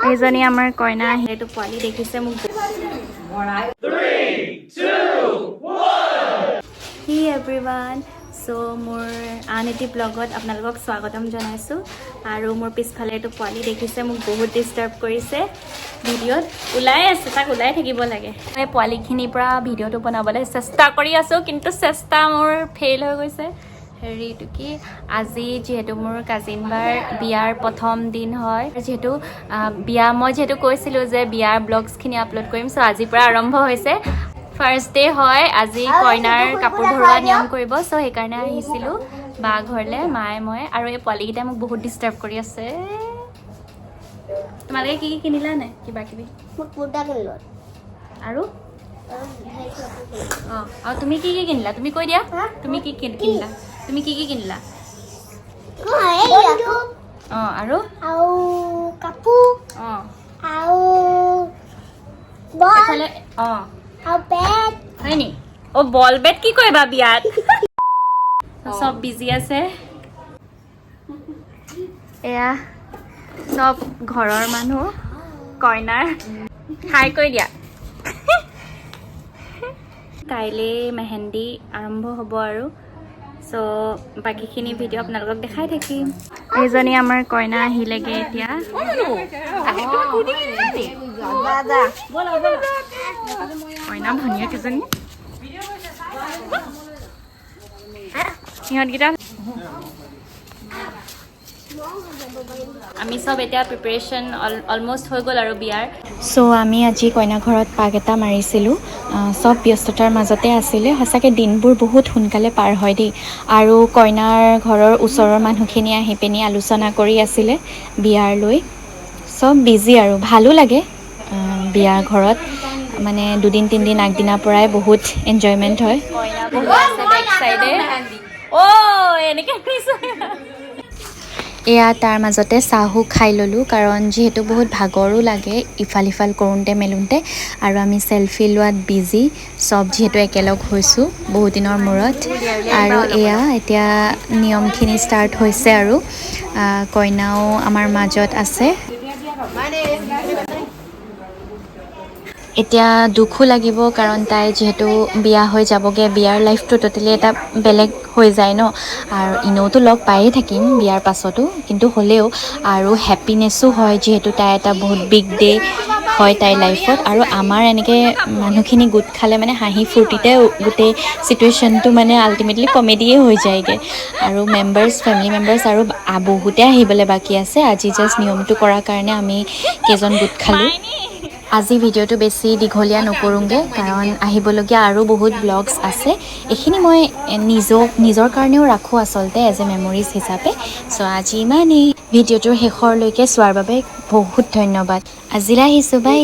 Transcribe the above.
এইজনী আমাৰ কইনা সেইটো পোৱালি দেখিছে মোক 3 2 1 হি এভৰিৱান সো মোৰ আন এটি ব্লগত আপোনালোকক স্বাগতম জনাইছো আৰু মোৰ পিছফালে এইটো পোৱালি দেখিছে মোক বহুত ডিস্টাৰ্ব কৰিছে ভিডিঅ'ত ওলাই আছে তাক ওলাই থাকিব লাগে এই পোৱালিখিনিৰ পৰা ভিডিঅ'টো বনাবলৈ চেষ্টা কৰি আছো কিন্তু চেষ্টা মোৰ ফেইল হৈ গৈছে হেৰিটো কি আজি যেহেতু মোৰ কাজিন বাৰ বিয়াৰ প্ৰথম দিন হয় যেহেতু বিয়া মই যেহেতু কৈছিলোঁ যে বিয়াৰ ব্লগছখিনি আপলোড কৰিম সো আজিৰ পৰা আৰম্ভ হৈছে ফাৰ্ষ্ট ডে হয় আজি কইনাৰ কাপোৰ ধৰোৱা নিয়ম কৰিব সো সেইকাৰণে আহিছিলোঁ বা ঘৰলৈ মায়ে মই আৰু এই পোৱালিকেইটাই মোক বহুত ডিস্টাৰ্ব কৰি আছে তোমালোকে কি কিনিলা নাই কিবা কিবি আৰু আৰু তুমি কি কিনিলা তুমি কৈ দিয়া তুমি কি কিনিলা তুমি কি কিনিলা আৰু কাপোৰ বল বেট হয় নি বল বেট কি কৰিবা বিয়াত সব বিজি আছে এয়া সব ঘৰৰ মানুহ কইনাৰ হাই কৈ দিয়া কাইলৈ মেহেন্দি আৰম্ভ হ'ব আৰু সো বাকীখিনি ভিডিঅ' আপোনালোকক দেখাই থাকিম এইজনী আমাৰ কইনা আহিলেগে এতিয়া কইনা ভনীয়া কেইজনী সিহঁতকেইটা আমি সব এতিয়া প্ৰিপাৰেশ্যন অলমষ্ট হৈ গ'ল আৰু বিয়াৰ সো আমি আজি কইনা ঘৰত পাক এটা মাৰিছিলোঁ সব ব্যস্ততাৰ মাজতে আছিলে সঁচাকৈ দিনবোৰ বহুত সোনকালে পাৰ হয় দেই আৰু কইনাৰ ঘৰৰ ওচৰৰ মানুহখিনি আহি পিনি আলোচনা কৰি আছিলে বিয়াৰ লৈ সব বিজি আৰু ভালো লাগে বিয়াৰ ঘৰত মানে 2-3 দিন আগদিনাৰ পৰাই বহুত এনজয়মেণ্ট হয় এয়া তাৰ মাজতে চাহো খাই ল'লোঁ কাৰণ যিহেতু বহুত ভাগৰো লাগে ইফাল সিফাল কৰোঁতে মেলোঁতে আৰু আমি চেলফি লোৱাত বিজি সব যিহেতু একেলগ হৈছোঁ বহুত দিনৰ মূৰত আৰু এয়া এতিয়া নিয়মখিনি ষ্টাৰ্ট হৈছে আৰু কইনাও আমাৰ মাজত আছে এতিয়া দুখো লাগিব কাৰণ তাই যিহেতু বিয়া হৈ যাবগৈ বিয়াৰ লাইফটো টোটেলি এটা বেলেগ হৈ যায় ন আৰু এনেওতো লগ পায়েই থাকিম বিয়াৰ পাছতো কিন্তু হ'লেও আৰু হেপিনেছো হয় যিহেতু তাই এটা বহুত বিগ ডে হয় তাইৰ লাইফত আৰু আমাৰ এনেকৈ মানুহখিনি গোট খালে মানে হাঁহি ফূৰ্তিতে গোটেই চিটুৱেশ্যনটো মানে আল্টিমেটলি কমেডিয়ে হৈ যায়গৈ আৰু ফেমিলি মেম্বাৰ্ছ আৰু বহুতে আহিবলৈ বাকী আছে আজি জাষ্ট নিয়মটো কৰাৰ কাৰণে আমি কেইজন গোট খালোঁ আজি ভিডিঅ'টো বেছি দীঘলীয়া নকৰোঁগৈ কাৰণ আহিবলগীয়া আৰু বহুত ব্লগছ আছে এইখিনি মই নিজৰ কাৰণেও ৰাখোঁ আচলতে এজ এ মেমৰিজ হিচাপে চ' আজি ইমানেই ভিডিঅ'টোৰ শেষৰলৈকে চোৱাৰ বাবে বহুত ধন্যবাদ আজিলৈ আহিছোঁ বাই